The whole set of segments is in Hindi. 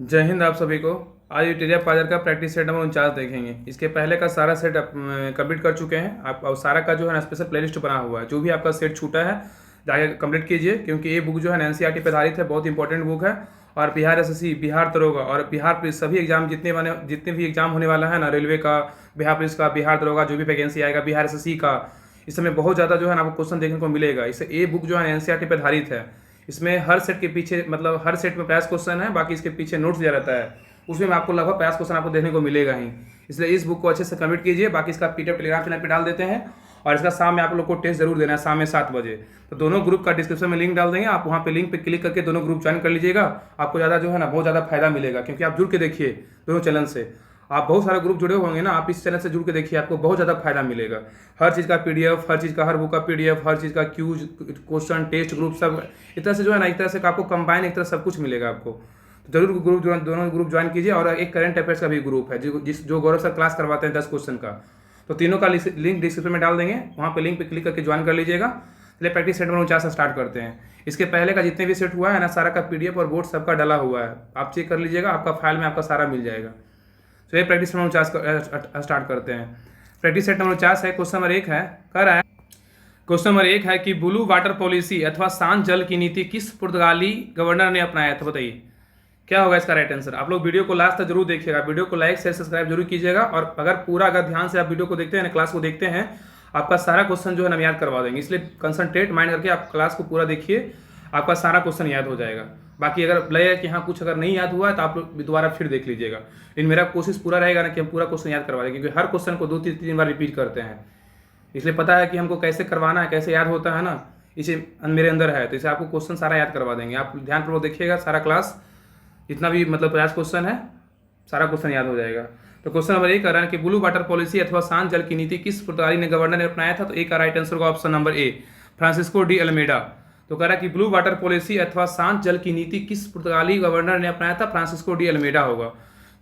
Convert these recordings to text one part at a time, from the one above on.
जय हिंद आप सभी को। आज यूटेरिया पाजर का प्रैक्टिस सेट नंबर 49 देखेंगे। इसके पहले का सारा सेट कंप्लीट कर चुके हैं आप, और सारा का जो है ना स्पेशल प्लेलिस्ट बना हुआ है। जो भी आपका सेट छूटा है जाके कंप्लीट कीजिए, क्योंकि ये बुक जो है एनसीईआरटी पे आधारित है, बहुत इंपॉर्टेंट बुक है। और बिहार एसएससी, बिहार दरोगा और बिहार पुलिस सभी एग्जाम जितने भी एग्जाम होने वाला है ना, रेलवे का, बिहार पुलिस का, बिहार दरोगा, जो भी वैकेंसी आएगा, बिहार एसएससी का, इस समय बहुत ज़्यादा जो है ना आपको क्वेश्चन देखने को मिलेगा। इससे ये बुक जो है एनसीईआरटी पे आधारित है। इसमें हर सेट के पीछे मतलब हर सेट में 50 क्वेश्चन है, बाकी इसके पीछे नोट्स दिया रहता है। उसमें आपको लगभग 50 क्वेश्चन आपको देखने को मिलेगा ही। इसलिए इस बुक को अच्छे से कंप्लीट कीजिए। बाकी इसका पीडीएफ टेलीग्राम चैनल पर डाल देते हैं, और इसका शाम में आप लोग को टेस्ट जरूर देना है, शाम में 7 बजे। तो दोनों ग्रुप का डिस्क्रिप्शन में लिंक डाल देंगे, आप वहाँ पे लिंक पे क्लिक करके दोनों ग्रुप ज्वाइन कर लीजिएगा। आपको ज़्यादा जो है ना बहुत ज़्यादा फायदा मिलेगा, क्योंकि आप जुड़ के देखिए दोनों चैनल से। आप बहुत सारे ग्रुप जुड़े होंगे ना, आप इस चैनल से जुड़ के देखिए, आपको बहुत ज़्यादा फायदा मिलेगा। हर चीज़ का पीडीएफ, हर चीज़ का, हर बुक का पीडीएफ, हर चीज़ का क्यूज, क्वेश्चन, टेस्ट, ग्रुप सब एक तरह से जो है ना, एक तरह से आपको कंबाइन एक तरह सब कुछ मिलेगा आपको। तो जरूर ग्रुप दोनों ग्रुप ज्वाइन कीजिए। और एक करंट अफेयर्स का भी ग्रुप है जो गौरव सर क्लास करवाते हैं 10 क्वेश्चन का। तो तीनों का लिंक डिस्क्रिप्शन में डाल देंगे, वहाँ पे लिंक पे क्लिक करके ज्वाइन कर लीजिएगा। चलिए प्रैक्टिस सेट नंबर 49 से स्टार्ट करते हैं। इसके पहले का जितने भी सेट हुआ है ना, सारा का पीडीएफ और बोर्ड सबका डाला हुआ है, आप चेक कर लीजिएगा, आपका फाइल में आपका सारा मिल जाएगा। चलिए प्रैक्टिस नंबर 49 स्टार्ट करते हैं। प्रैक्टिस सेट नंबर 49 है। क्वेश्चन नंबर 1 है, कह रहा है क्वेश्चन नंबर 1 है कि ब्लू वाटर पॉलिसी अथवा शांत जल की नीति किस पुर्तगाली गवर्नर ने अपनाया था, बताइए क्या होगा इसका राइट आंसर। आप लोग वीडियो को लास्ट तक जरूर देखिएगा, वीडियो को लाइक शेयर सब्सक्राइब जरूर कीजिएगा। और अगर ध्यान से आप वीडियो को देखते हैं ना, क्लास को देखते हैं, आपका सारा क्वेश्चन जो है ना याद करवा देंगे। इसलिए कंसंट्रेट माइंड करके आप क्लास को पूरा देखिए, आपका सारा क्वेश्चन याद हो जाएगा। बाकी अगर लगे कि हाँ कुछ अगर नहीं याद हुआ है तो आप लोग दोबारा फिर देख लीजिएगा। लेकिन मेरा कोशिश पूरा रहेगा ना कि हम पूरा क्वेश्चन याद करवा दें, क्योंकि हर क्वेश्चन को 2-3 बार रिपीट करते हैं। इसलिए पता है कि हमको कैसे करवाना है, कैसे याद होता है ना, इसे मेरे अंदर है। तो इसे आपको क्वेश्चन सारा याद करवा देंगे। आप ध्यानपूर्वक देखिएगा, सारा क्लास जितना भी मतलब 50 क्वेश्चन है, सारा क्वेश्चन याद हो जाएगा। तो क्वेश्चन नंबर 1 कह रहा है कि ब्लू वाटर पॉलिसी अथवा शांत जल की नीति किस पुर्तगाली ने गवर्नर ने अपनाया था। तो एक का राइट आंसर होगा option number A, Francisco de Almeida. तो कह रहा है कि ब्लू वाटर पॉलिसी अथवा शांत जल की नीति किस पुर्तगाली गवर्नर ने अपनाया था, फ्रांसिस्को डी अल्मेडा होगा।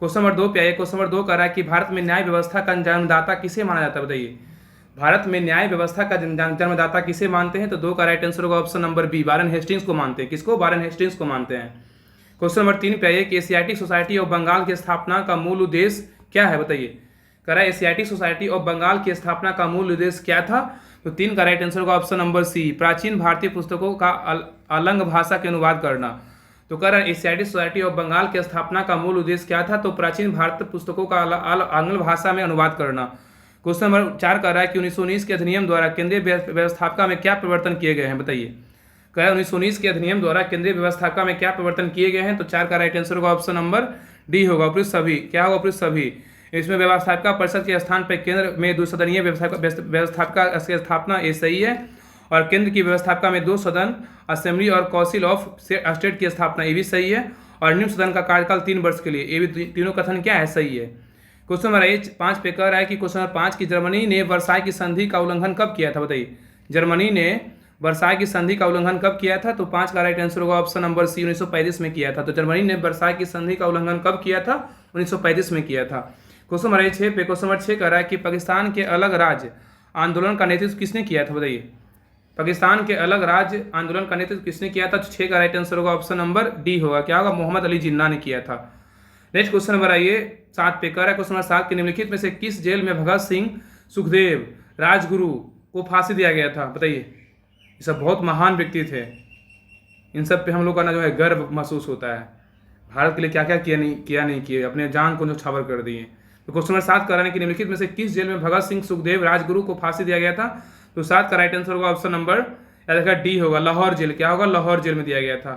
क्वेश्चन नंबर 2 पे आइए। क्वेश्चन नंबर 2 कह रहा है कि भारत में न्याय व्यवस्था का जन्मदाता किसे माना जाता है, बताइए। भारत में न्याय व्यवस्था का जन्मदाता किसे मानते हैं। तो 2 का राइट आंसर होगा option number B, Warren Hastings को मानते हैं। किसको? वारेन हेस्टिंग्स को मानते हैं। क्वेश्चन नंबर 3 पे आइए कि एशियाटिक सोसाइटी ऑफ बंगाल की स्थापना का मूल उद्देश्य क्या है, बताइए। कह रहा है एशियाटिक सोसाइटी ऑफ बंगाल की स्थापना का मूल उद्देश्य क्या था। तो 3 का राइट आंसर होगा ऑप्शन नंबर सी, प्राचीन भारतीय पुस्तकों का आलंग भाषा के अनुवाद करना। तो कह रहा है एशियाटिक सोसाइटी ऑफ बंगाल की स्थापना का मूल उद्देश्य क्या था। तो प्राचीन भारतीय पुस्तकों का आंग्ल भाषा में अनुवाद करना। क्वेश्चन नंबर 4 कह रहा है कि 1919 के अधिनियम द्वारा केंद्रीय व्यवस्थापिका में क्या परिवर्तन किए गए हैं, बताइए। कह रहा है 1919 के अधिनियम द्वारा केंद्रीय व्यवस्थापिका में क्या परिवर्तन किए गए हैं। तो 4 का राइट आंसर होगा ऑप्शन नंबर डी होगा, उपयुक्त सभी। क्या होगा? उपयुक्त सभी। इसमें व्यवस्थापिका परिषद के स्थान पर केंद्र में 2 सदनीय व्यवस्थापिका की स्थापना, ये सही है। और केंद्र की व्यवस्थापिका में 2 सदन, असेंबली और काउंसिल ऑफ स्टेट की स्थापना, ये भी सही है। और निम्न सदन का कार्यकाल 3 वर्ष के लिए, ये भी तीनों कथन क्या है, सही है। क्वेश्चन नंबर 5 पे कह रहा है कि क्वेश्चन नंबर 5 की जर्मनी ने वर्साई की संधि का उल्लंघन कब किया था, बताइए। जर्मनी ने वर्साई की संधि का उल्लंघन कब किया था। तो 5 का राइट आंसर होगा ऑप्शन नंबर सी, 1935 में किया था। तो जर्मनी ने वर्साई की संधि का उल्लंघन कब किया था, 1935 में किया था। क्वेश्चन नंबर 6 पे, क्वेश्चन नंबर 6 कह रहा है कि पाकिस्तान के अलग राज्य आंदोलन का नेतृत्व किसने किया था, बताइए। पाकिस्तान के अलग राज्य आंदोलन का नेतृत्व किसने किया था। तो 6 का राइट आंसर होगा ऑप्शन नंबर डी होगा, क्या होगा, मोहम्मद अली जिन्ना ने किया था। नेक्स्ट क्वेश्चन नंबर आइए 7 पे, कह रहा है क्वेश्चन नंबर 7 के निम्नलिखित में से किस जेल में भगत सिंह, सुखदेव, राजगुरु को फांसी दिया गया था, बताइए। ये सब बहुत महान व्यक्ति थे, इन सब पे हम लोग का ना जो है गर्व महसूस होता है। भारत के लिए क्या क्या किया नहीं किए, अपने जान को जो छावर कर दिए। तो क्वेश्चन नंबर 7 कराने कि निम्नलिखित में से किस जेल में भगत सिंह, सुखदेव, राजगुरु को फांसी दिया गया था। तो 7 का राइट आंसर होगा ऑप्शन नंबर या डी होगा, लाहौर जेल। क्या होगा? लाहौर जेल में दिया गया था।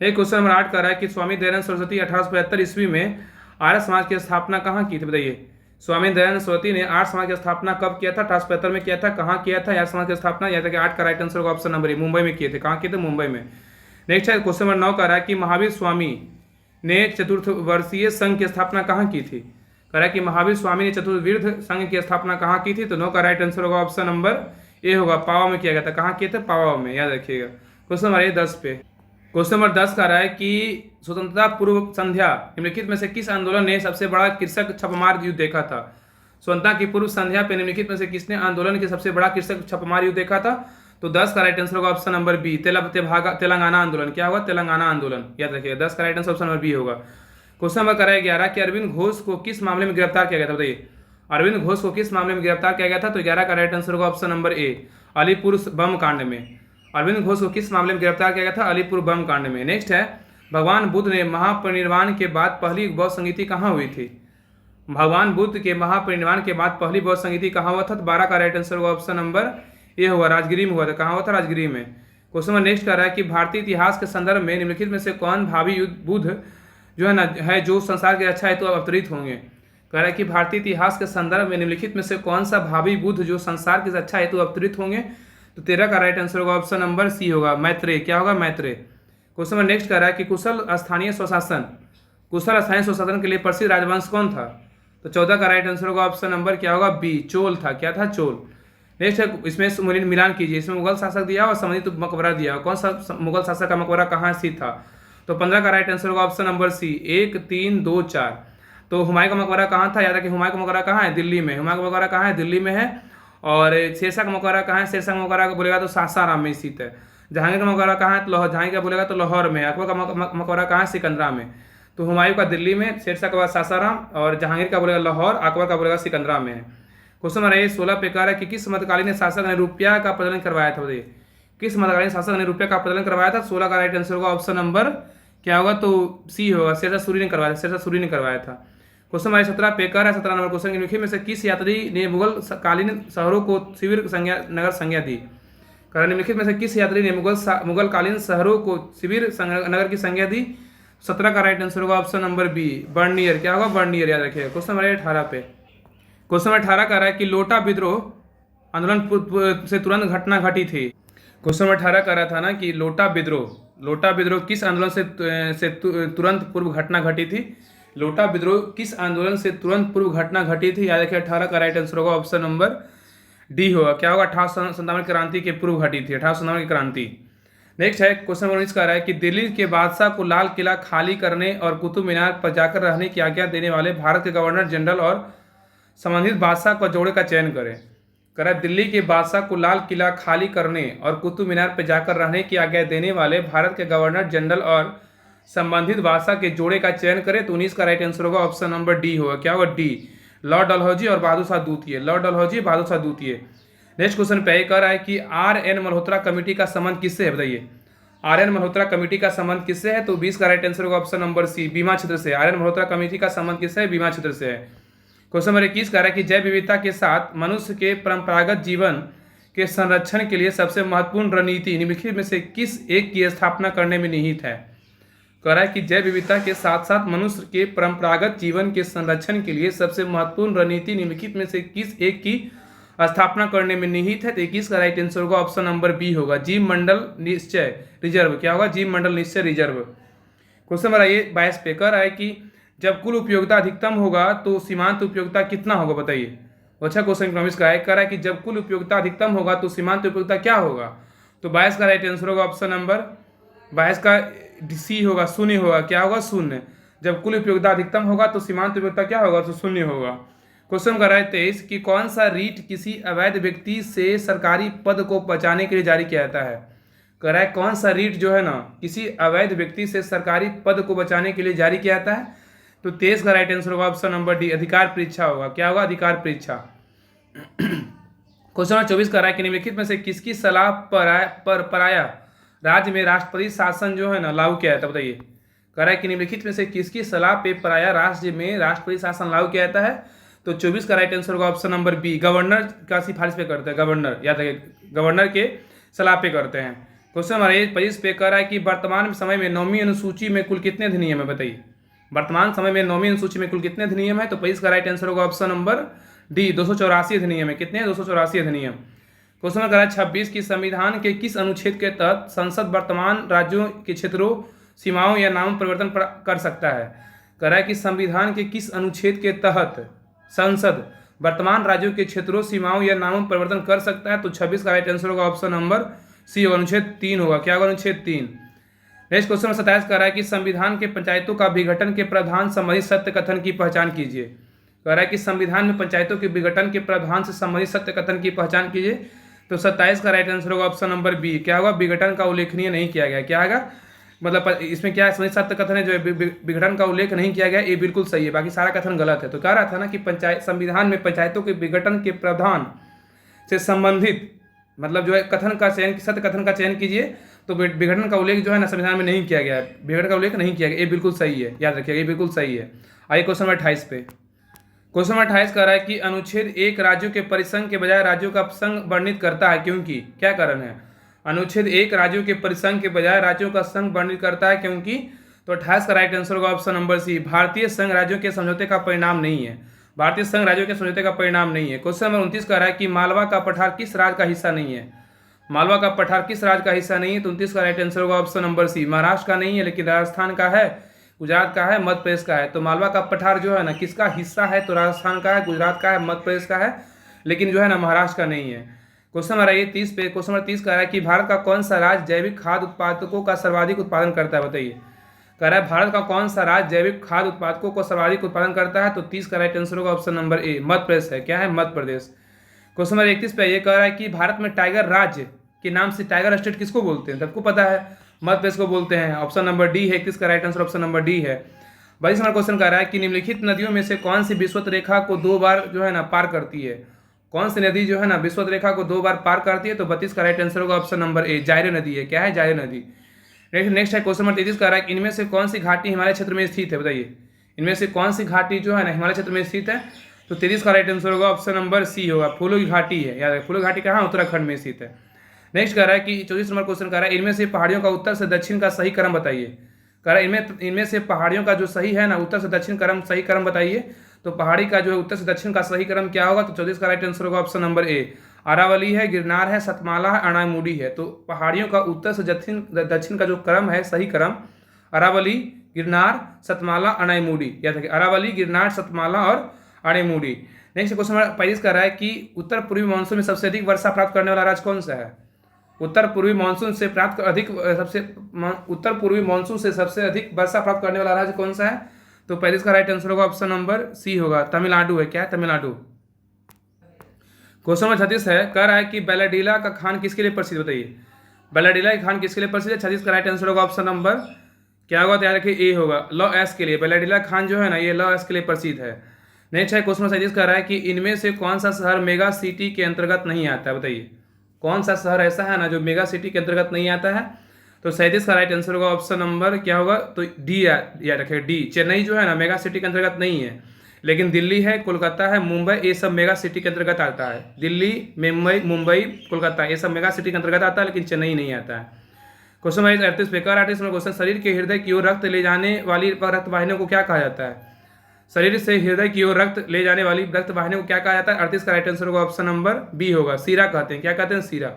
एक क्वेश्चन नंबर 8 कर रहा है कि स्वामी दयानंद सरस्वती 1875 ईस्वी में आर्य समाज की स्थापना कहाँ की थी, बताइए। स्वामी दयानंद सरस्वती ने आर्य समाज की स्थापना कब किया था, 1875 में किया था। कहाँ किया था आर्य समाज की स्थापना, या कि 8 का राइट आंसर होगा ऑप्शन नंबर ए, मुंबई में किए थे। कहाँ किए थे? मुंबई में। नेक्स्ट है क्वेश्चन नंबर 9 कर रहा है कि महावीर स्वामी ने चतुर्थ वर्षीय संघ की स्थापना कहाँ की थी। कह रहा है कि महावीर स्वामी ने चतुर्विध संघ की स्थापना कहाँ की थी। तो 9 का राइट आंसर होगा ऑप्शन नंबर ए होगा, पावा में किया गया था। कहाँ किए थे? पावा में, याद रखिएगा। क्वेश्चन नंबर 10 पे, क्वेश्चन नंबर 10 का रहा है कि स्वतंत्रता पूर्व संध्या निम्नलिखित में से किस आंदोलन ने सबसे बड़ा कृषक छापामार युद्ध देखा था। स्वतंत्रता की पूर्व संध्या पे निम्नलिखित में से किसने आंदोलन के सबसे बड़ा कृषक छापामार युद्ध देखा था। तो 10 का राइट आंसर होगा ऑप्शन नंबर बी, तेलंगाना आंदोलन। क्या होगा? तेलंगाना आंदोलन, याद रखिएगा। 10 का right answer option number B होगा। क्वेश्चन नंबर करें 11 कि अरविंद घोष को किस मामले में गिरफ्तार किया गया था? बताइए, अरविंद घोष को किस मामले में गिरफ्तार किया गया था? तो 11 का राइट आंसर होगा ऑप्शन नंबर ए, अलीपुर बम कांड में। अरविंद घोष को किस मामले में गिरफ्तार किया गया था? अलीपुर बम कांड में। नेक्स्ट है, भगवान बुद्ध ने महापरिनिर्वाण के बाद पहली बौद्ध संगीति कहाँ हुई थी? भगवान बुद्ध के महापरिनिर्वाण के बाद पहली बौद्ध संगीति कहाँ हुआ था? तो 12 का राइट आंसर होगा ऑप्शन नंबर ए होगा, राजगिरी में हुआ था। कहाँ हुआ था? राजगिरी में। क्वेश्चन नंबर नेक्स्ट कर रहा है कि भारतीय इतिहास के संदर्भ में निम्नलिखित में से कौन भावी बुद्ध जो है ना है जो संसार की रक्षा हेतु अवतरित होंगे? कह रहा है कि भारतीय इतिहास के संदर्भ में निम्नलिखित में से कौन सा भावी बुद्ध जो संसार की रक्षा हेतु अवतरित होंगे? तो 13 का राइट आंसर होगा ऑप्शन नंबर सी होगा, मैत्रेय। क्या होगा? मैत्रेय। क्वेश्चन नंबर नेक्स्ट कर रहा है कि कुशल स्थानीय स्वशासन के लिए प्रसिद्ध राजवंश कौन था? तो 14 का राइट आंसर होगा ऑप्शन नंबर क्या होगा? बी, चोल था। क्या था? चोल। नेक्स्ट है, इसमें मिलान कीजिए। इसमें मुगल शासक दिया और संबंधित मकबरा दिया। कौन सा मुगल शासक का मकबरा कहाँ स्थित था? तो 15 का राइट आंसर होगा ऑप्शन नंबर सी, 1, 3, 2, 4। तो हुमायूं का मकबरा कहाँ था? याद रखिए, हुमायूं का मकबरा कहाँ है? दिल्ली में। हुमायूं का मकबरा कहाँ है? दिल्ली में है। और शेरशाह का मकबरा कहाँ है? शेरशाह का मकबरा बोलेगा तो सासाराम में स्थित है। जहांगीर का मकबरा कहाँ है? तो लाहौर। जहांगीर का बोलेगा तो लाहौर में। अकबर का मकबरा कहाँ है? सिकंदरा में। तो हुमायूं का दिल्ली में, शेरशाह का सासाराम, और जहांगीर का बोलेगा लाहौर, अकबर का बोलेगा सिकंदरा में है। क्वेश्चन नंबर 16 पे कह रहा है कि किस मध्यकालीन शासक ने रुपया का प्रचलन करवाया था? बताइए, किस मध्यकालीन शासक ने रुपया का प्रचलन करवाया था? 16 का राइट आंसर होगा ऑप्शन नंबर क्या होगा? तो सी होगा, शेरशाह सूरी ने करवाया था। शेरशाह सूरी ने करवाया था। क्वेश्चन नंबर 17 पे कह रहा है 17 नंबर क्वेश्चन, निम्नलिखित में से किस यात्री ने मुगल कालीन शहरों को शिविर नगर संज्ञा दी? निम्नलिखित में से किस यात्री ने मुगल कालीन शहरों को शिविर नगर की संज्ञा दी? 17 का राइट आंसर होगा ऑप्शन नंबर बी, बर्नियर। क्या होगा? बर्नियर, याद रखिएगा। क्वेश्चन नंबर 18 पे क्वेश्चन नंबर 18 कह रहा है कि लोटा विद्रोह आंदोलन से तुरंत घटना घटी थी। क्वेश्चन नंबर 18 कह रहा था ना कि लोटा विद्रोह किस आंदोलन से तुरंत पूर्व घटना घटी थी? लोटा विद्रोह किस आंदोलन से तुरंत पूर्व घटना घटी थी? याद रखिए, 18 का राइट आंसर होगा ऑप्शन नंबर डी होगा। क्या होगा? 1857 क्रांति के पूर्व घटी थी, 1857 की क्रांति। नेक्स्ट है, क्वेश्चन नंबर 19 कह रहा है कि दिल्ली के बादशाह को लाल किला खाली करने और कुतुब मीनार पर जाकर रहने की आज्ञा देने वाले भारत के गवर्नर जनरल और संबंधित बादशाह का जोड़े का चयन करें। कह रहा है दिल्ली के बादशाह को लाल किला खाली करने और कुतुब मीनार पर जाकर रहने की आज्ञा देने वाले भारत के गवर्नर जनरल और संबंधित बादशाह के जोड़े का चयन करें। तो 19 का राइट आंसर होगा ऑप्शन नंबर डी होगा। क्या होगा? डी, लॉर्ड डलहौजी और बहादुर शाह द्वितीय। लॉर्ड डलहौजी, बहादुर शाह द्वितीय। नेक्स्ट क्वेश्चन पे कह रहा है कि RN मल्होत्रा कमेटी का संबंध किससे है? बताइए, RN मल्होत्रा कमेटी का संबंध किससे है? तो 20 का राइट आंसर होगा ऑप्शन नंबर सी, बीमा क्षेत्र से। RN मल्होत्रा कमेटी का संबंध किससे है? बीमा क्षेत्र से है। क्वेश्चन नंबर 21 कह रहा है कि जैव विविधता के साथ मनुष्य के परंपरागत जीवन के संरक्षण के लिए सबसे महत्वपूर्ण रणनीति निम्नलिखित में से किस एक की स्थापना करने में निहित है? कह रहा है कि जैव विविधता के साथ साथ मनुष्य के परंपरागत जीवन के संरक्षण के लिए सबसे महत्वपूर्ण रणनीति निम्नलिखित में से किस एक की स्थापना करने में निहित है? तो 21 का राइट आंसर होगा ऑप्शन नंबर बी होगा, जीव मंडल निश्चय रिजर्व। क्या होगा? जीव मंडल निश्चय रिजर्व। क्वेश्चन नंबर 22 पे कह रहा है कि जब कुल उपयोगिता अधिकतम होगा तो सीमांत उपयोगिता कितना होगा? बताइए। अच्छा क्वेश्चन इकोनॉमिक्स का है। कह रहा है कि जब कुल उपयोगिता अधिकतम होगा तो सीमांत उपयोगिता क्या होगा? तो 22 का राइट आंसर होगा ऑप्शन नंबर 22 का सी होगा, शून्य होगा। क्या होगा? शून्य। जब कुल उपयोगिता अधिकतम होगा तो सीमांत उपयोगिता क्या होगा? तो शून्य होगा। क्वेश्चन कर रहा है 23 कि कौन सा रीट किसी अवैध व्यक्ति से सरकारी पद को बचाने के लिए जारी किया जाता है? कह रहा है कौन सा रीट जो है ना किसी अवैध व्यक्ति से सरकारी पद को बचाने के लिए जारी किया जाता है? तो 23 का राइट आंसर होगा ऑप्शन नंबर डी, अधिकार परीक्षा होगा। क्या होगा? अधिकार परीक्षा। क्वेश्चन नंबर 24 कर रहा है कि निम्नलिखित में से किसकी सलाह पर पराया राज्य में राष्ट्रपति शासन जो है ना लागू किया जाता है? बताइए। कह रहा है कि निम्नलिखित में से किसकी सलाह पे पराया राज्य में राष्ट्रपति शासन लागू किया जाता है? तो 24 का राइट आंसर होगा ऑप्शन नंबर बी, गवर्नर का सिफारिश पे करते हैं। गवर्नर, याद रखिए, गवर्नर के सलाह पे करते हैं। क्वेश्चन नंबर 25 पे कह रहा है कि वर्तमान समय में 9वीं अनुसूची में कुल कितने अधिनियम है? बताइए। वर्तमान समय में 9वीं अनुसूची में कुल कितने अधिनियम है? तो 25 का राइट आंसर होगा ऑप्शन नंबर डी, 284 अधिनियम है। कितने? 284 अधिनियम। क्वेश्चन नंबर 26 की संविधान के किस अनुच्छेद के तहत संसद वर्तमान राज्यों के क्षेत्रों, सीमाओं या नाम परिवर्तन कर सकता है? कह रहा है कि संविधान के किस अनुच्छेद के तहत संसद वर्तमान राज्यों के क्षेत्रों, सीमाओं या नामों परिवर्तन कर सकता है? तो 26 का राइट आंसर होगा ऑप्शन नंबर सी, अनुच्छेद 3 होगा। क्या होगा? अनुच्छेद 3। नेक्स्ट क्वेश्चन में 27 कर रहा है कि संविधान के पंचायतों का विघटन के प्रावधान संबंधित सत्य कथन की पहचान कीजिए। कह रहा है कि संविधान में पंचायतों के विघटन के प्रावधान से संबंधित सत्य कथन की पहचान कीजिए। तो 27 का राइट आंसर होगा ऑप्शन नंबर बी। क्या होगा? विघटन का उल्लेखनीय नहीं किया गया। क्या होगा? मतलब इसमें क्या है, सही सत्य कथन है जो विघटन का उल्लेख नहीं किया गया, ये बिल्कुल सही है, बाकी सारा कथन गलत है। तो कह रहा था ना कि पंचायत संविधान में पंचायतों के विघटन के प्रावधान से संबंधित मतलब जो है कथन का चयन, सत्य कथन का चयन कीजिए। तो विघटन का उल्लेख जो है ना संविधान में नहीं किया गया है, विघटन का उल्लेख नहीं किया गया, ये बिल्कुल सही है, याद रखिएगा, ये बिल्कुल सही है। आइए क्वेश्चन नंबर 28 पे। क्वेश्चन नंबर 28 कह रहा है कि अनुच्छेद 1 राज्यों के परिसंघ के बजाय राज्यों का संघ वर्णित करता है, क्योंकि क्या कारण है? अनुच्छेद 1 राज्यों के परिसंघ के बजाय राज्यों का संघ वर्णित करता है, क्योंकि तो 28 का राइट आंसर होगा ऑप्शन नंबर सी। भारतीय संघ राज्यों के समझौते का परिणाम नहीं है। भारतीय संघ राज्यों के समझौते का परिणाम नहीं है। क्वेश्चन नंबर 29 कह रहा है कि मालवा का पठार किस राज्य का हिस्सा नहीं है? मालवा का पठार किस राज्य का हिस्सा नहीं है? तो 29 का राइट आंसर होगा ऑप्शन नंबर सी। महाराष्ट्र का नहीं है, लेकिन राजस्थान का है, गुजरात का है, मध्य प्रदेश का है। तो मालवा का पठार जो है ना किसका हिस्सा है? तो राजस्थान का है, गुजरात का है, मध्य प्रदेश का है, लेकिन जो है ना महाराष्ट्र का नहीं है। क्वेश्चन नंबर आइए 30 पे। क्वेश्चन नंबर 30 कह रहा है कि भारत का कौन सा राज्य जैविक खाद्य उत्पादकों का सर्वाधिक उत्पादन करता है? बताइए। कह रहा है भारत का कौन सा राज्य जैविक खाद्य उत्पादकों को सर्वाधिक उत्पादन करता है? तो 30 का राइट आंसर होगा ऑप्शन नंबर ए, मध्य प्रदेश है। क्या है? मध्य प्रदेश। क्वेश्चन नंबर 31 पे ये कह रहा है कि भारत में टाइगर राज्य के नाम से टाइगर स्टेट किसको बोलते हैं? सबको पता है, मध्य प्रदेश को बोलते हैं। ऑप्शन नंबर डी है, 31 का right answer option number D है। 22 नंबर क्वेश्चन कह रहा है कि निम्नलिखित नदियों में से कौन सी विषुवत रेखा को 2 बार जो है ना पार करती है? कौन सी नदी जो है ना विषुवत रेखा को 2 बार पार करती है? तो 32 का राइट आंसर होगा ऑप्शन नंबर ए, जायरे नदी है। क्या है? जायरे नदी। नेक्स्ट है क्वेश्चन नंबर 33 कह रहा है कि इनमें से कौन सी घाटी हिमालय क्षेत्र में स्थित है? बताइए, इनमें से कौन सी घाटी जो है ना हिमालय क्षेत्र में स्थित है? तो 33 का राइट आंसर होगा ऑप्शन नंबर सी होगा, फूलों की घाटी है। याद है, फूलों की घाटी कहाँ? उत्तराखंड में स्थित है। नेक्स्ट कह रहा है कि 24 नंबर क्वेश्चन कह रहा है इनमें से पहाड़ियों का उत्तर से दक्षिण का सही क्रम बताइए। कह रहा है इनमें से पहाड़ियों का जो सही है ना उत्तर से दक्षिण क्रम, सही क्रम बताइए। तो पहाड़ी का जो है उत्तर से दक्षिण का सही क्रम क्या होगा? तो 34 का राइट आंसर होगा ऑप्शन नंबर ए, अरावली है, गिरनार है, सतमाला है, अणामुडी है। तो पहाड़ियों का उत्तर से दक्षिण का जो क्रम है, सही क्रम अरावली, गिरनार, सतमाला, अणामुडी। याद रखिए, अरावली, गिरनार, सतमाला और अणामुडी। नेक्स्ट क्वेश्चन नंबर 25 कह रहा है कि उत्तर पूर्वी मानसून में सबसे अधिक वर्षा प्राप्त करने वाला राज्य कौन सा है? उत्तर पूर्वी मानसून से सबसे अधिक वर्षा प्राप्त करने वाला राज्य कौन सा है? तो 35 का राइट आंसर होगा ऑप्शन नंबर सी होगा, तमिलनाडु है। क्या है? तमिलनाडु। क्वेश्चन नंबर 36 है, कह रहा है कि बैलाडीला का खान किसके लिए प्रसिद्ध? बताइए, बैलाडीला की खान किसके लिए प्रसिद्ध है? 36 का राइट आंसर होगा ऑप्शन नंबर क्या होगा? तो याद रखिए ए होगा, लॉ एस के लिए। बैलाडीला खान जो है ना ये लॉ एस के लिए प्रसिद्ध है। नेक्स्ट है क्वेश्चन नंबर 37 कह रहा है कि इनमें से कौन सा शहर मेगा सिटी के अंतर्गत नहीं आता है? बताइए, कौन सा शहर ऐसा है ना जो मेगा सिटी के अंतर्गत नहीं आता है? तो 37 का राइट आंसर होगा ऑप्शन नंबर क्या होगा? तो डी याद रखिए, डी। चेन्नई जो है ना मेगा सिटी के अंतर्गत नहीं है, लेकिन दिल्ली है, कोलकाता है, मुंबई, ये सब मेगा सिटी के अंतर्गत आता है। दिल्ली, मुंबई, कोलकाता ये सब मेगा सिटी के अंतर्गत आता है, लेकिन चेन्नई नहीं आता है। क्वेश्चन नंबर 38 बेकार 38 में क्वेश्चन, शरीर के हृदय की ओर रक्त ले जाने वाली रक्त वाहिनियों को क्या कहा जाता है? शरीर से हृदय की ओर रक्त ले जाने वाली रक्त वाहिनी को क्या कहा जाता है? 38 का राइट आंसर होगा ऑप्शन नंबर बी होगा, सीरा कहते हैं। क्या कहते हैं? सीरा।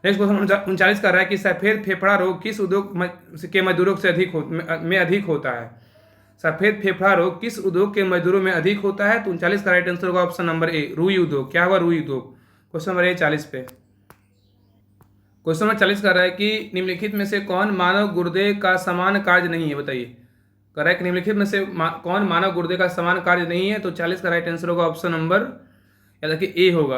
नेक्स्ट क्वेश्चन 39 कर रहा है कि सफेद फेफड़ा रोग किस उद्योग के मजदूरों से अधिक होता है? सफेद फेफड़ा रोग किस उद्योग के मजदूरों में अधिक होता है? तो 39 का राइट आंसर होगा ऑप्शन नंबर ए, रुई उद्योग। क्या होगा? रुई उद्योग। क्वेश्चन नंबर 40 पे। क्वेश्चन नंबर 40 कर रहा है कि निम्नलिखित में से कौन मानव गुर्दे का समान कार्य नहीं है? बताइए, कह रहा है कि निम्नलिखित में से कौन मानव गुर्दे का समान कार्य नहीं है? तो 40 का राइट आंसर होगा ऑप्शन नंबर याद रखिए ए होगा,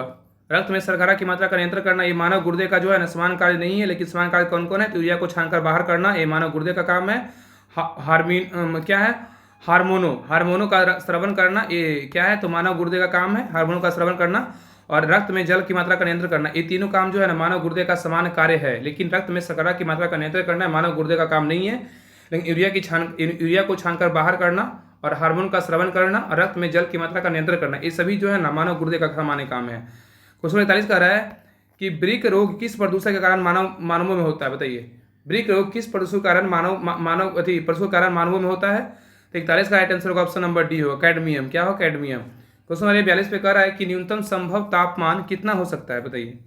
रक्त में शर्करा की मात्रा का नियंत्रण करना। ये मानव गुर्दे का जो है ना समान कार्य नहीं है, लेकिन समान कार्य कौन कौन है? तो यूरिया को छानकर बाहर करना, ये मानव गुर्दे का काम है। क्या है? हार्मोनों का स्रवण करना, ये क्या है? तो मानव गुर्दे का काम है हार्मोनों का स्रवण करना, और रक्त में जल की मात्रा का नियंत्रण करना। ये तीनों काम जो है ना मानव गुर्दे का समान कार्य है, लेकिन रक्त में शर्करा की मात्रा का नियंत्रण करना मानव गुर्दे का काम नहीं है। लेकिन यूरिया को छानकर बाहर करना और हार्मोन का स्रवण करना और रक्त में जल की मात्रा का नियंत्रण करना, ये सभी जो है ना मानव गुर्दे का सामान्य काम है। क्वेश्चन 41 कह रहा है कि वृक्क रोग किस प्रदूषण के कारण मानवों में होता है? बताइए, वृक्क रोग किस प्रदूषण के कारण प्रदूषण के कारण मानवों में होता है? तो 41 का राइट आंसर होगा ऑप्शन नंबर डी होगा, कैडमियम। क्या हो? कैडमियम। क्वेश्चन नंबर 42 पे कह रहा है कि न्यूनतम संभव तापमान कितना हो सकता है? बताइए,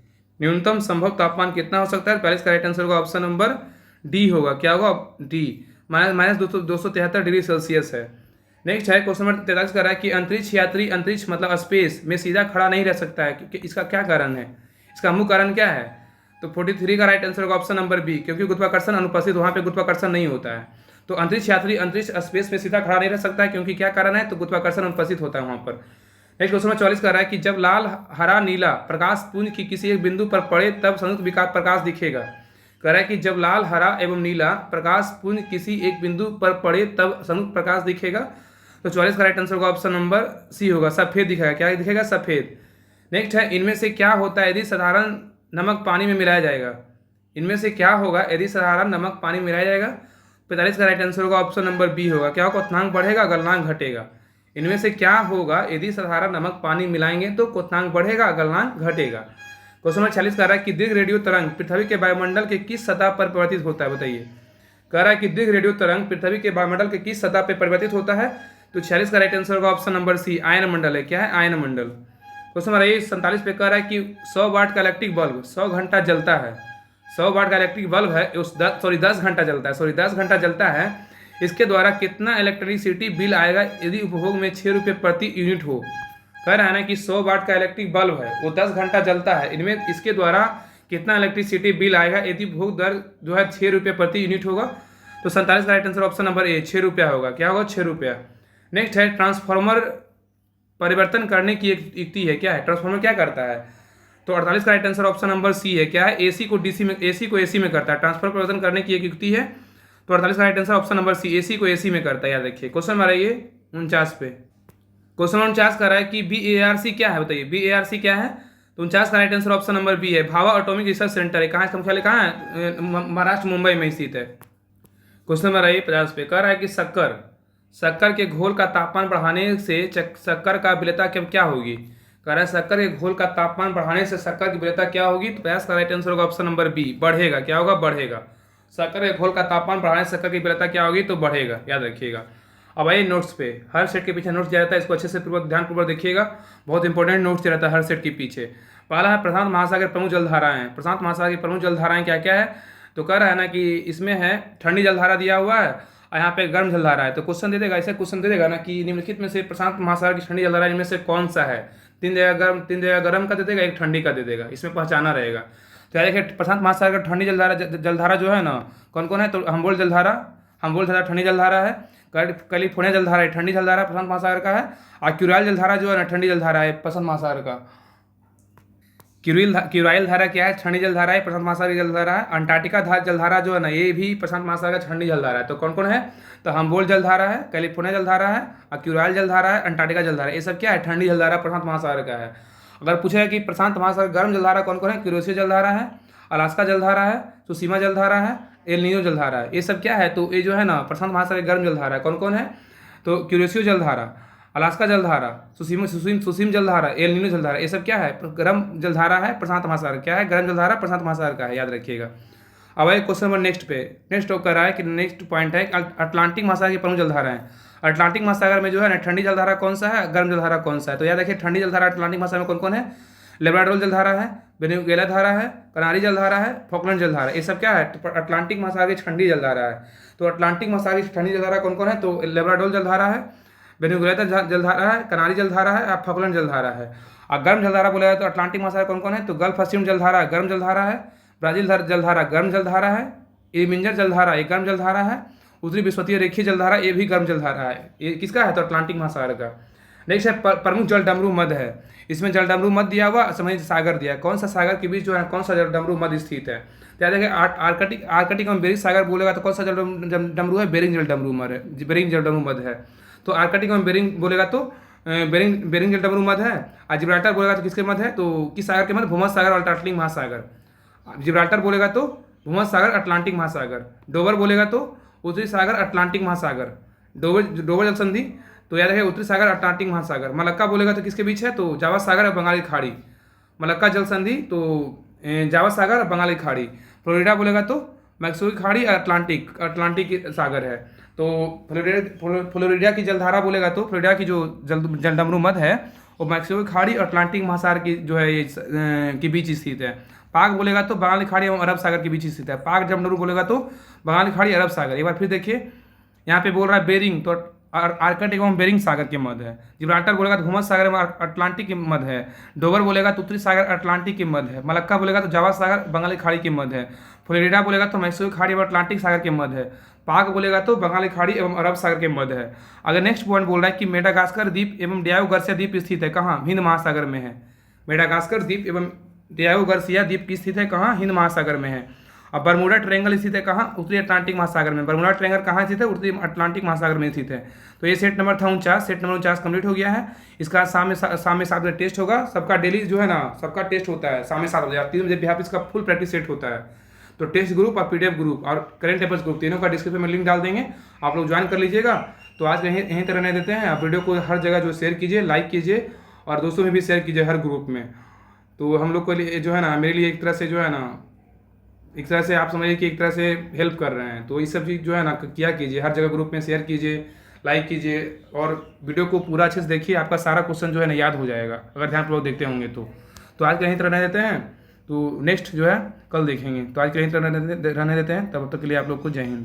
न्यूनतम संभव तापमान कितना हो सकता है? 42 का राइट आंसर होगा ऑप्शन नंबर डी होगा। क्या होगा? डी, -273 डिग्री सेल्सियस है। नेक्स्ट है क्वेश्चन नंबर 43 कर रहा है कि अंतरिक्ष यात्री अंतरिक्ष मतलब स्पेस में सीधा खड़ा नहीं रह सकता है, क्योंकि इसका क्या कारण है? इसका मुख्य कारण क्या है? तो 43 का राइट आंसर होगा ऑप्शन नंबर बी, क्योंकि गुरुत्वाकर्षण अनुपस्थित, वहाँ पे गुरुत्वाकर्षण नहीं होता है। तो अंतरिक्ष यात्री अंतरिक्ष स्पेस में सीधा खड़ा नहीं रह सकता है, क्योंकि क्या कारण है? तो गुरुत्वाकर्षण अनुपस्थित होता है वहाँ पर। नेक्स्ट क्वेश्चन में 44 कर रहा है कि जब लाल हरा नीला प्रकाश पुंज की किसी एक बिंदु पर पड़े तब संयुक्त विकास प्रकाश दिखेगा। कह रहा है कि जब लाल हरा एवं नीला प्रकाश पुंज किसी एक बिंदु पर पड़े तब संयुक्त प्रकाश दिखेगा। तो 44 का राइट आंसर होगा ऑप्शन नंबर सी होगा, सफेद दिखेगा। क्या दिखेगा? सफेद। नेक्स्ट है, इनमें से क्या होता है यदि साधारण नमक पानी में मिलाया जाएगा। इनमें से क्या होगा यदि साधारण नमक पानी में मिलाया जाएगा। 45 का राइट आंसर होगा ऑप्शन नंबर बी होगा। क्या होगा? क्वथनांक बढ़ेगा, गलनांक घटेगा। इनमें से क्या होगा यदि साधारण नमक पानी मिलाएंगे तो क्वथनांक बढ़ेगा, गलनांक घटेगा। क्वेश्चन नंबर 46 कह रहा है कि दीर्घ रेडियो तरंग पृथ्वी के वायुमंडल के किस सतह पर परिवर्तित होता है, बताइए। कह रहा है कि दीर्घ रेडियो तरंग पृथ्वी के वायुमंडल के किस सतह पर परिवर्तित होता है। तो 46 का राइट आंसर होगा ऑप्शन नंबर सी, आयन मंडल है। क्या है? आयन मंडल। क्वेश्चन नंबर 47 पे कह रहा है कि 100 वाट का इलेक्ट्रिक बल्ब 100 घंटा जलता है। 100 वाट का इलेक्ट्रिक बल्ब है, 10 घंटा जलता है, 10 घंटा जलता है। इसके द्वारा कितना इलेक्ट्रिसिटी बिल आएगा यदि उपभोग में 6 रुपये प्रति यूनिट हो। कह रहा है ना कि 100 वाट का इलेक्ट्रिक बल्ब है, वो 10 घंटा जलता है, इनमें इसके द्वारा कितना इलेक्ट्रिसिटी बिल आएगा यदि उपभोग दर जो है 6 रुपये प्रति यूनिट होगा। तो 47 का राइट आंसर ऑप्शन नंबर ए, 6 रुपया होगा। क्या होगा? 6 रुपया। नेक्स्ट है, ट्रांसफार्मर परिवर्तन करने की एक युक्ति है। क्या है? ट्रांसफार्मर क्या करता है। तो 48 का right answer option number C है। क्या है? एसी को डीसी में, एसी को एसी में करता है। ट्रांसफार्मर परिवर्तन करने की एक युक्ति है। तो 48 का right answer option number C, AC को एसी में करता है। याद रखिए। क्वेश्चन नंबर ये 49 पे, क्वेश्चन 49 कर रहा है कि BARC क्या है, बताइए। BARC क्या है। तो 49 का right answer option number B Bhabha, भाभा एटॉमिक रिसर्च सेंटर है। कहाँ इसका मुख्यालय कहाँ है? महाराष्ट्र, मुंबई में स्थित है। क्वेश्चन नंबर 50 पे कह रहा है कि शक्कर के घोल का तापमान बढ़ाने से शक्कर का विलेयता क्या होगी। कह रहा है शक्कर के घोल का तापमान बढ़ाने से शक्कर की विलेयता क्या होगी। तो 50 का राइट आंसर होगा ऑप्शन नंबर बी, बढ़ेगा। क्या होगा? बढ़ेगा। शक्कर के घोल का तापमान बढ़ाने से शक्कर की विलेयता क्या होगी। तो बढ़ेगा। याद रखिएगा। अब आइए नोट्स पे, हर सेट के पीछे नोट्स दिया रहता है, इसको अच्छे से ध्यानपूर्वक देखिएगा। बहुत इंपॉर्टेंट नोट्स दिया रहता है हर सेट के पीछे। पहला है प्रशांत महासागर प्रमुख जलधाराएं। प्रशांत महासागर की प्रमुख जलधाराएं क्या क्या है। तो कह रहा है ना कि इसमें है ठंडी जलधारा दिया हुआ है और यहाँ पे गर्म जलधारा है। तो क्वेश्चन दे देगा, ऐसे क्वेश्चन दे देगा ना कि निम्नलिखित में से प्रशांत महासागर की ठंडी जलधारा इनमें से कौन सा है। 3 जगह गर्म का दे देगा, 1 ठंडी का दे देगा, इसमें पहचाना रहेगा। तो याद रखिए, प्रशांत महासागर का ठंडी जलधारा जो है ना, कौन कौन है। तो हम्बोल्ट जलधारा ठंडी जलधारा है। कैलिफोर्निया जलधारा है, ठंडी जलधारा प्रशांत महासागर का है। और क्यूराइल जलधारा जो है ना, ठंडी जलधारा है प्रशांत महासागर का। क्यूराइल धारा क्या है? ठंडी जलधारा है, प्रशांत महासागर की जलधारा है। अंटार्कटिका जलधारा जो है ना, ये भी प्रशांत महासागर का ठंडी जलधारा है। तो कौन कौन है। तो हम्बोल्ट जलधारा है, कैलिफोर्निया जलधारा है, और क्यूराइल जलधारा है, अंटार्कटिका जलधारा, ये सब क्या है? ठंडी जलधारा प्रशांत महासागर का है। अगर पूछे कि प्रशांत महासागर गर्म जलधारा कौन कौन है। क्यूरोसियो जलधारा है, अलास्का जलधारा है, सुसीमा जलधारा है, एल नीनो जलधारा है, ये सब क्या है। तो ये जो है ना प्रशांत महासागर गर्म जलधारा है, कौन कौन है। तो क्यूरोसियो जलधारा, अलास्का जलधारा, सुसीम जलधारा, एल नीनो जलधारा, ये सब क्या है? गर्म जलधारा है प्रशांत महासागर। क्या है? गर्म जलधारा प्रशांत महासागर का है। याद रखिएगा। अब आइए क्वेश्चन नंबर नेक्स्ट पे। नेक्स्ट कर रहा है कि नेक्स्ट पॉइंट है अटलांटिक महासागर की प्रमुख जलधारा है। अटलांटिक महासागर में जो है ना ठंडी जलधारा कौन सा है, गर्म जलधारा कौन सा है। तो याद रखिए, ठंडी जलधारा अटलांटिक महासागर में कौन कौन है। लेब्राडोर जलधारा है, वेनेजुएला धारा है, कनारी जलधारा है, फॉकलैंड जलधारा, ये सब क्या है? अटलांटिक महासागर की ठंडी जलधारा है। तो अटलांटिक महासागर की ठंडी जलधारा कौन कौन है। तो लेब्राडोर जलधारा है, वेनेजुएला जलधारा है, कनारी जलधारा है, और फॉकलैंड जलधारा है। और गर्म जलधारा बोला जाए तो अटलांटिक महासागर कौन कौन है। तो गल्फ पश्चिम जलधारा गर्म जलधारा है, ब्राजील जलधारा गर्म जलधारा है, एमिंजर जलधारा ये गर्म जलधारा है, उत्तरी विश्वतीय रेखीय जलधारा ये भी गर्म जलधारा है। ये किसका है। तो अटलांटिक महासागर का। नेक्स्ट है प्रमुख जल डमरू मध्य है। इसमें जल डमरू मध्य दिया हुआ, समुद्री सागर दिया है। कौन सा सागर के बीच जो है कौन सा जल डमरू मध्य स्थित है। तो याद रखिए, आर्कटिक एवं बेरिंग सागर बोलेगा तो कौन सा जल डमरू है। बेरिंग जल डमरू मध्य है। तो आर्कटिक एवं बेरिंग बोलेगा तो बेरिंग जल डमरू मध्य है। और जिब्राल्टर बोलेगा तो किसके मध्य है। तो किस सागर के मध्य। भूमध्य सागर और अटलांटिक महासागर। जिब्राल्टर बोलेगा तो भूमध्य सागर अटलांटिक महासागर। डोवर बोलेगा तो उत्तरी सागर अटलांटिक महासागर। डोवर जल संधि तो याद रखिए उत्तरी सागर अटलांटिक महासागर। मलक्का बोलेगा तो किसके बीच है। तो जावा सागर और बंगाली खाड़ी। मलक्का जल संधि तो जावा सागर और बंगाली खाड़ी। फ्लोरिडा बोलेगा तो मैक्सिको की खाड़ी और अटलांटिक सागर है। तो फ्लोरिडा की जलधारा बोलेगा तो फ्लोरिडा की जो जल डमरू मध्य है वो मैक्सिको की खाड़ी और अटलांटिक महासागर की जो है ये के बीच स्थित है। पाक बोलेगा तो बंगाली खाड़ी एवं अरब सागर के बीच स्थित है। पाक जल डमरू बोलेगा तो बंगाली खाड़ी अरब सागर। एक बार फिर देखिए, यहाँ पे बोल रहा है बेरिंग, तो आर्कटिक एवं बेरिंग सागर के मध्य है। जिब्राल्टर बोलेगा तो भूमध्य सागर एवं अटलांटिक के मध्य है। डोवर बोलेगा तो उत्तरी सागर अटलांटिक के मध्य है। मलक्का बोलेगा तो जावा सागर बंगाली खाड़ी के मध्य है। फ्लोरिडा बोलेगा तो मैक्सिको खाड़ी एवं अटलांटिक सागर के मध्य है। पाक बोलेगा तो बंगाली खाड़ी एवं अरब सागर के मध्य है। अगर नेक्स्ट पॉइंट बोल रहा है कि मेडागास्कर द्वीप एवं डियागो गार्सिया द्वीप स्थित है कहाँ? हिंद महासागर में है। मेडागास्कर द्वीप एवं डियागो गार्सिया द्वीप की स्थित है कहाँ? हिंद महासागर में है। अब बरमूडा ट्रायंगल स्थित है कहाँ? उत्तरी अटलांटिक महासागर में। बरमूडा ट्रायंगल कहाँ स्थित है? उत्तरी अटलांटिक महासागर में स्थित है। तो ये सेट नंबर था 49। सेट नंबर 49 कंप्लीट हो गया है। इसका शाम में 7 बजे टेस्ट होगा। सबका डेली जो है ना, सबका टेस्ट होता है शाम में 7 बजे। 3 बजे बिहार इसका फुल प्रैक्टिस सेट होता है। तो टेस्ट ग्रुप और पीडीएफ ग्रुप और करेंट अफेयर्स ग्रुप तीनों का डिस्क्रिप्शन में लिंक डाल देंगे, आप लोग ज्वाइन कर लीजिएगा। तो आज यहीं तक रहने देते हैं। आप वीडियो को हर जगह जो शेयर कीजिए, लाइक कीजिए और दोस्तों में भी शेयर कीजिए हर ग्रुप में। तो हम लोग को लिए जो है ना, मेरे लिए एक तरह से जो है ना, एक तरह से आप समझिए कि एक तरह से हेल्प कर रहे हैं। तो ये सब चीज़ जो है ना किया कीजिए, हर जगह ग्रुप में शेयर कीजिए, लाइक कीजिए और वीडियो को पूरा अच्छे से देखिए। आपका सारा क्वेश्चन जो है ना याद हो जाएगा अगर ध्यानपूर्वक देखते होंगे तो आज के यहीं रहने देते हैं। तो नेक्स्ट जो है कल देखेंगे। तो आज के यहीं रहने देते हैं। तब तक के लिए आप लोग को जय हिंद।